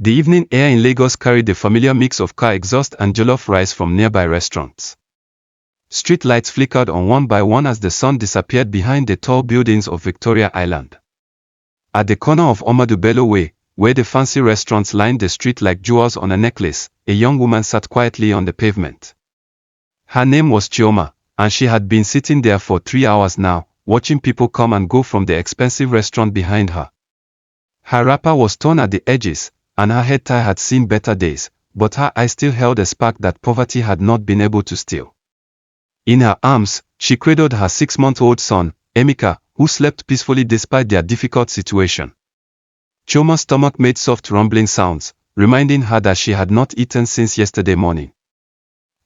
The evening air in Lagos carried the familiar mix of car exhaust and jollof rice from nearby restaurants. Street lights flickered on one by one as the sun disappeared behind the tall buildings of Victoria Island. At the corner of Ahmadu Bello Way, where the fancy restaurants lined the street like jewels on a necklace, a young woman sat quietly on the pavement. Her name was Chioma, and she had been sitting there for 3 hours now, watching people come and go from the expensive restaurant behind her. Her wrapper was torn at the edges, and her head tie had seen better days, but her eyes still held a spark that poverty had not been able to steal. In her arms, she cradled her 6-month-old son, Emeka, who slept peacefully despite their difficult situation. Chioma's stomach made soft rumbling sounds, reminding her that she had not eaten since yesterday morning.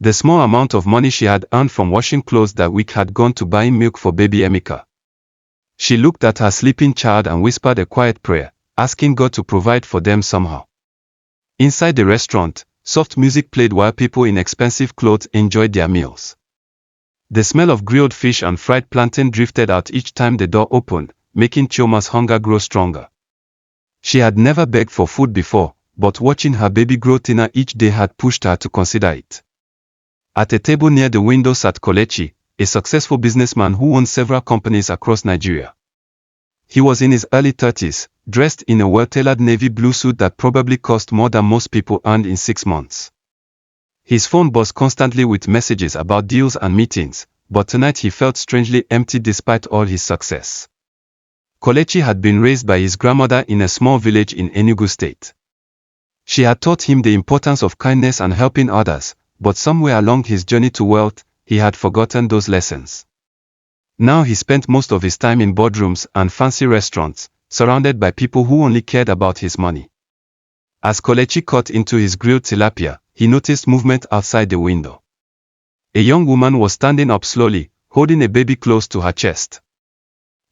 The small amount of money she had earned from washing clothes that week had gone to buying milk for baby Emeka. She looked at her sleeping child and whispered a quiet prayer, asking God to provide for them somehow. Inside the restaurant, soft music played while people in expensive clothes enjoyed their meals. The smell of grilled fish and fried plantain drifted out each time the door opened, making Chioma's hunger grow stronger. She had never begged for food before, but watching her baby grow thinner each day had pushed her to consider it. At a table near the window sat Kelechi, a successful businessman who owned several companies across Nigeria. He was in his early 30s, dressed in a well-tailored navy blue suit that probably cost more than most people earned in 6 months. His phone buzzed constantly with messages about deals and meetings, but tonight he felt strangely empty despite all his success. Kelechi had been raised by his grandmother in a small village in Enugu State. She had taught him the importance of kindness and helping others, but somewhere along his journey to wealth, he had forgotten those lessons. Now he spent most of his time in boardrooms and fancy restaurants, surrounded by people who only cared about his money. As Kelechi cut into his grilled tilapia, he noticed movement outside the window. A young woman was standing up slowly, holding a baby close to her chest.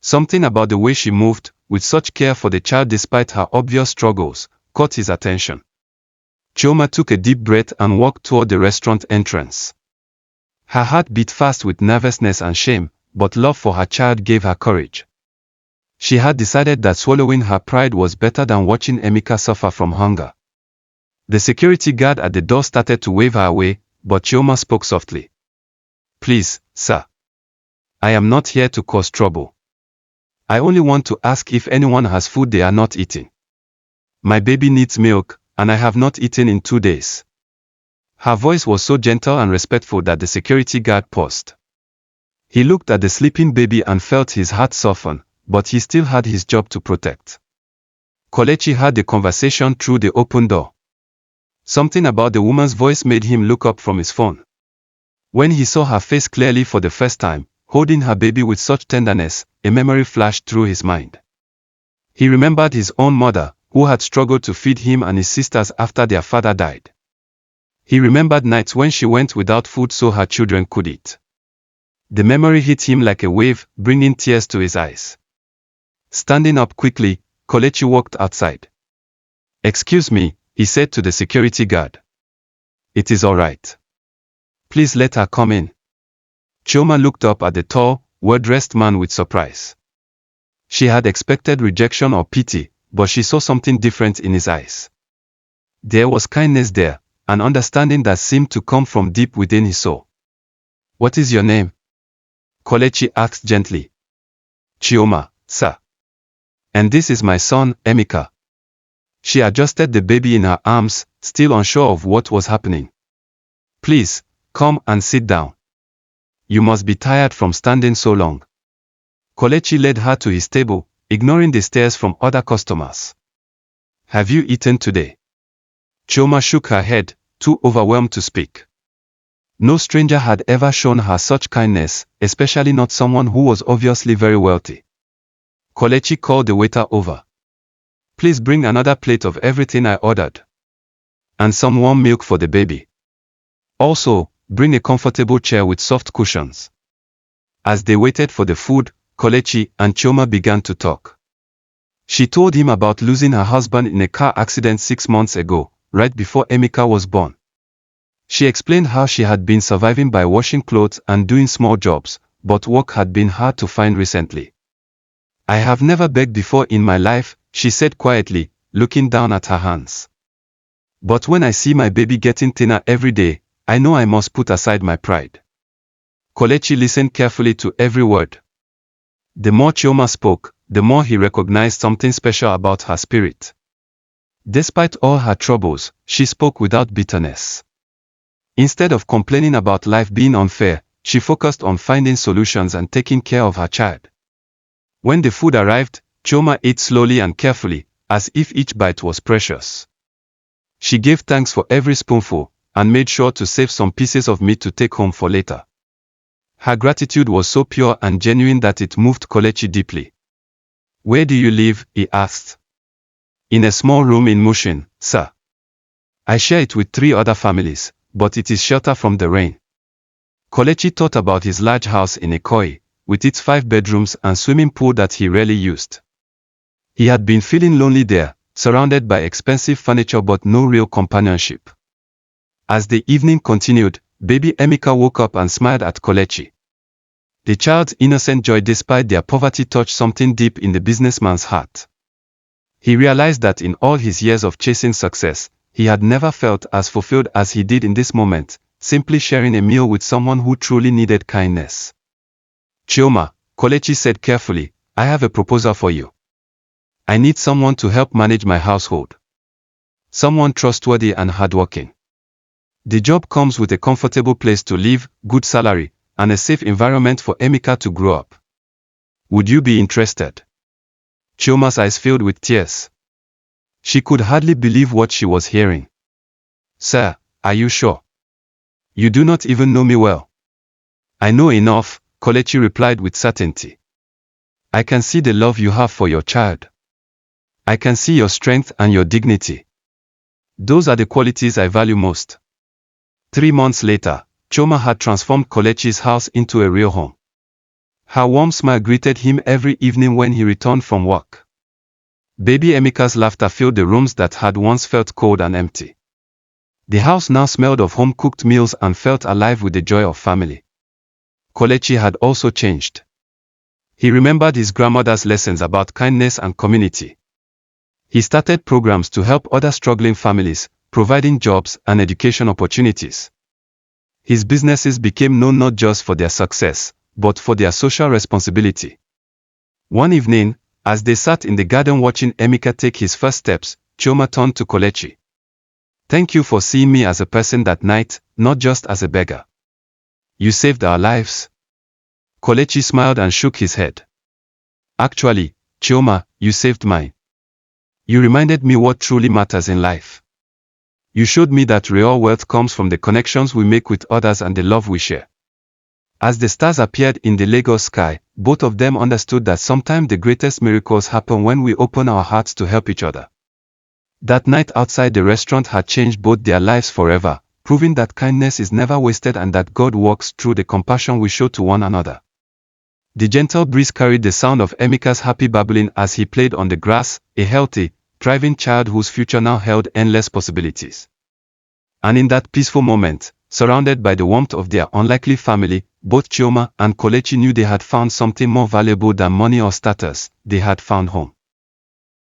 Something about the way she moved, with such care for the child despite her obvious struggles, caught his attention. Chioma took a deep breath and walked toward the restaurant entrance. Her heart beat fast with nervousness and shame, but love for her child gave her courage. She had decided that swallowing her pride was better than watching Emeka suffer from hunger. The security guard at the door started to wave her away, but Chioma spoke softly. "Please, sir. I am not here to cause trouble. I only want to ask if anyone has food they are not eating. My baby needs milk, and I have not eaten in 2 days." Her voice was so gentle and respectful that the security guard paused. He looked at the sleeping baby and felt his heart soften, but he still had his job to protect. Kelechi heard the conversation through the open door. Something about the woman's voice made him look up from his phone. When he saw her face clearly for the first time, holding her baby with such tenderness, a memory flashed through his mind. He remembered his own mother, who had struggled to feed him and his sisters after their father died. He remembered nights when she went without food so her children could eat. The memory hit him like a wave, bringing tears to his eyes. Standing up quickly, Kelechi walked outside. "Excuse me," he said to the security guard. "It is all right. Please let her come in." Chioma looked up at the tall, well-dressed man with surprise. She had expected rejection or pity, but she saw something different in his eyes. There was kindness there, an understanding that seemed to come from deep within his soul. "What is your name?" Kelechi asked gently. "Chioma, sir. And this is my son, Emeka." She adjusted the baby in her arms, still unsure of what was happening. "Please, come and sit down. You must be tired from standing so long." Kelechi led her to his table, ignoring the stares from other customers. "Have you eaten today?" Chioma shook her head, too overwhelmed to speak. No stranger had ever shown her such kindness, especially not someone who was obviously very wealthy. Kelechi called the waiter over. "Please bring another plate of everything I ordered. And some warm milk for the baby. Also, bring a comfortable chair with soft cushions." As they waited for the food, Kelechi and Chioma began to talk. She told him about losing her husband in a car accident 6 months ago, right before Emeka was born. She explained how she had been surviving by washing clothes and doing small jobs, but work had been hard to find recently. "I have never begged before in my life," she said quietly, looking down at her hands. But when I see my baby getting thinner every day, I know I must put aside my pride. Kelechi listened carefully to every word. The more Chioma spoke, the more he recognized something special about her spirit. Despite all her troubles, she spoke without bitterness. Instead of complaining about life being unfair, she focused on finding solutions and taking care of her child. When the food arrived, Chioma ate slowly and carefully, as if each bite was precious. She gave thanks for every spoonful, and made sure to save some pieces of meat to take home for later. Her gratitude was so pure and genuine that it moved Kelechi deeply. "Where do you live?" he asked. "In a small room in Mushin, sir. I share it with 3 other families, but it is shelter from the rain." Kelechi thought about his large house in Ikoyi, with its 5 bedrooms and swimming pool that he rarely used. He had been feeling lonely there, surrounded by expensive furniture but no real companionship. As the evening continued, baby Emeka woke up and smiled at Kelechi. The child's innocent joy despite their poverty touched something deep in the businessman's heart. He realized that in all his years of chasing success, he had never felt as fulfilled as he did in this moment, simply sharing a meal with someone who truly needed kindness. "Chioma," Kelechi said carefully, "I have a proposal for you. I need someone to help manage my household. Someone trustworthy and hardworking. The job comes with a comfortable place to live, good salary, and a safe environment for Emeka to grow up. Would you be interested?" Chioma's eyes filled with tears. She could hardly believe what she was hearing. "Sir, are you sure? You do not even know me well." "I know enough," Kelechi replied with certainty. "I can see the love you have for your child. I can see your strength and your dignity. Those are the qualities I value most." 3 months later, Chioma had transformed Kelechi's house into a real home. Her warm smile greeted him every evening when he returned from work. Baby Emeka's laughter filled the rooms that had once felt cold and empty. The house now smelled of home-cooked meals and felt alive with the joy of family. Kelechi had also changed. He remembered his grandmother's lessons about kindness and community. He started programs to help other struggling families, providing jobs and education opportunities. His businesses became known not just for their success, but for their social responsibility. One evening, as they sat in the garden watching Emeka take his first steps, Chioma turned to Kelechi. "Thank you for seeing me as a person that night, not just as a beggar. You saved our lives." Kelechi smiled and shook his head. "Actually, Chioma, you saved mine. You reminded me what truly matters in life. You showed me that real wealth comes from the connections we make with others and the love we share." As the stars appeared in the Lagos sky, both of them understood that sometimes the greatest miracles happen when we open our hearts to help each other. That night outside the restaurant had changed both their lives forever, proving that kindness is never wasted and that God works through the compassion we show to one another. The gentle breeze carried the sound of Emeka's happy babbling as he played on the grass, a healthy, thriving child whose future now held endless possibilities. And in that peaceful moment, surrounded by the warmth of their unlikely family, both Chioma and Kelechi knew they had found something more valuable than money or status. They had found home.